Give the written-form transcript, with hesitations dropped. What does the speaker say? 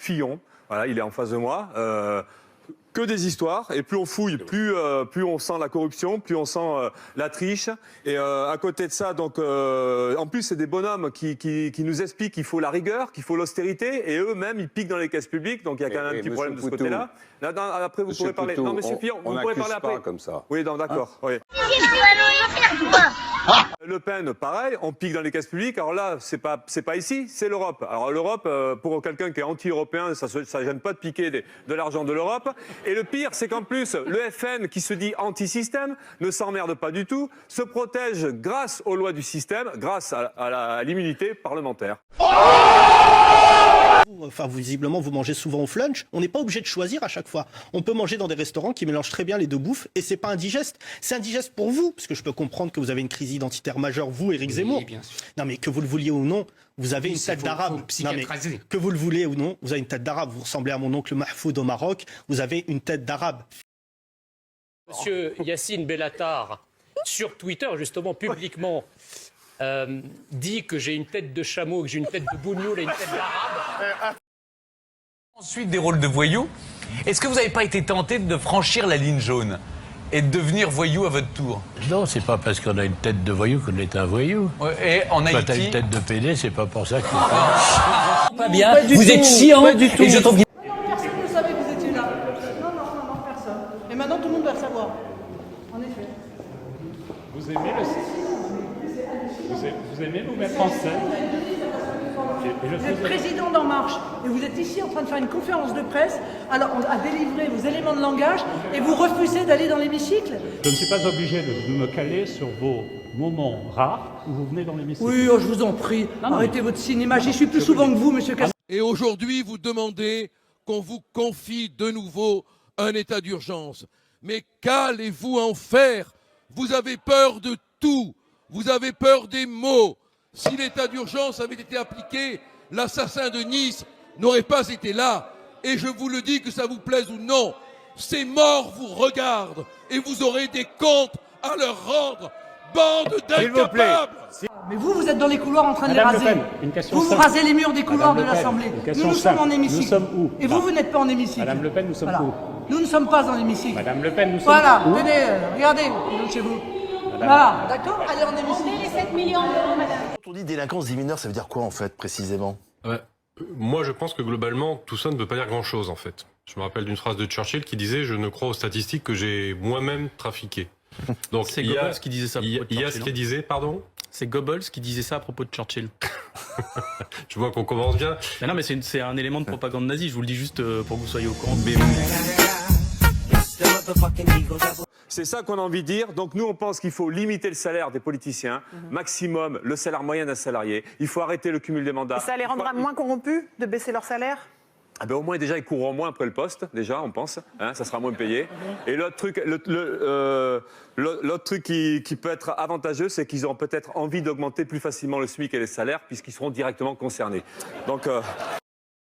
Fillon. Voilà, il est en face de moi. Que des histoires, et plus on fouille, plus on sent la corruption, plus on sent la triche. Et à côté de ça, donc, en plus, c'est des bonhommes qui nous expliquent qu'il faut la rigueur, qu'il faut l'austérité, et eux-mêmes, ils piquent dans les caisses publiques, donc il y a quand même un petit problème de ce côté-là. Là, après, vous pourrez parler. Non, monsieur Fillon, vous pourrez parler après. Comme ça. Oui, d'accord. Oui. Le Pen, pareil, on pique dans les caisses publiques. Alors là, c'est pas ici, c'est l'Europe. Alors l'Europe, pour quelqu'un qui est anti-européen, ça gêne pas de piquer de l'argent de l'Europe. Et le pire, c'est qu'en plus, le FN, qui se dit anti-système, ne s'emmerde pas du tout, se protège grâce aux lois du système, grâce à l'immunité parlementaire. Enfin, visiblement, vous mangez souvent au flunch. On n'est pas obligé de choisir à chaque fois. On peut manger dans des restaurants qui mélangent très bien les deux bouffes et c'est pas indigeste. C'est indigeste pour vous, parce que je peux comprendre que vous avez une crise identitaire majeure, vous, Éric Zemmour. Bien sûr. Non, mais que vous le vouliez ou non, vous avez une tête d'arabe. Non, mais que vous le vouliez ou non, vous avez une tête d'arabe. Vous ressemblez à mon oncle Mahfoud au Maroc. Vous avez une tête d'arabe. Monsieur Yacine Bellatar, sur Twitter, justement, publiquement, dit que j'ai une tête de chameau, que j'ai une tête de bougnoul et une tête d'arabe. Ensuite, des rôles de voyous. Est-ce que vous n'avez pas été tenté de franchir la ligne jaune et de devenir voyou à votre tour? Non, c'est pas parce qu'on a une tête de voyou qu'on est un voyou. Et en Quand t'as Haïti une tête de PD, c'est pas pour ça que pas bien. Vous êtes chiant. Et je trouve Personne ne savait que vous étiez là. Non, personne. Et maintenant, tout le monde doit le savoir. En effet. Vous aimez vous mettre en scène? Vous êtes président d'En Marche et vous êtes ici en train de faire une conférence de presse alors à délivrer vos éléments de langage et vous refusez d'aller dans l'hémicycle. Je ne suis pas obligé de me caler sur vos moments rares où vous venez dans l'hémicycle. Oui, je vous en prie, arrêtez votre cinéma. J'y suis plus souvent que vous, monsieur Castaner. Et aujourd'hui, vous demandez qu'on vous confie de nouveau un état d'urgence. Mais qu'allez-vous en faire? Vous avez peur de tout. Vous avez peur des mots. Si l'état d'urgence avait été appliqué, l'assassin de Nice n'aurait pas été là. Et je vous le dis, que ça vous plaise ou non, ces morts vous regardent et vous aurez des comptes à leur rendre. Bande d'incapables! Mais vous êtes dans les couloirs en train de les raser. Vous rasez les murs des couloirs de l'Assemblée. Nous sommes en hémicycle. Nous sommes où? Et vous n'êtes pas en hémicycle. Madame Le Pen, nous sommes où? Nous ne sommes pas en hémicycle. Madame Le Pen, nous sommes Voilà, où? tenez, regardez, chez vous. Voilà, d'accord? Allez en hémicycle. Les 7 millions d'euros, madame. Quand on dit délinquance des mineurs, ça veut dire quoi en fait précisément? Moi, je pense que globalement, tout ça ne veut pas dire grand-chose, en fait. Je me rappelle d'une phrase de Churchill qui disait « Je ne crois aux statistiques que j'ai moi-même trafiquées ». Donc, c'est Goebbels qui disait ça à propos de Churchill. Il y a ce qu'il disait, pardon? C'est Goebbels qui disait ça à propos de Churchill. Je vois qu'on commence bien. Mais non, mais c'est un élément de propagande nazie, je vous le dis juste pour que vous soyez au courant. C'est ça qu'on a envie de dire. Donc nous, on pense qu'il faut limiter le salaire des politiciens, maximum le salaire moyen d'un salarié. Il faut arrêter le cumul des mandats. Ça les rendra moins corrompus de baisser leur salaire? Ah ben au moins déjà ils courront moins après le poste, déjà on pense, hein, ça sera moins payé. Et l'autre truc, l'autre truc qui peut être avantageux, c'est qu'ils auront peut-être envie d'augmenter plus facilement le SMIC et les salaires puisqu'ils seront directement concernés. Donc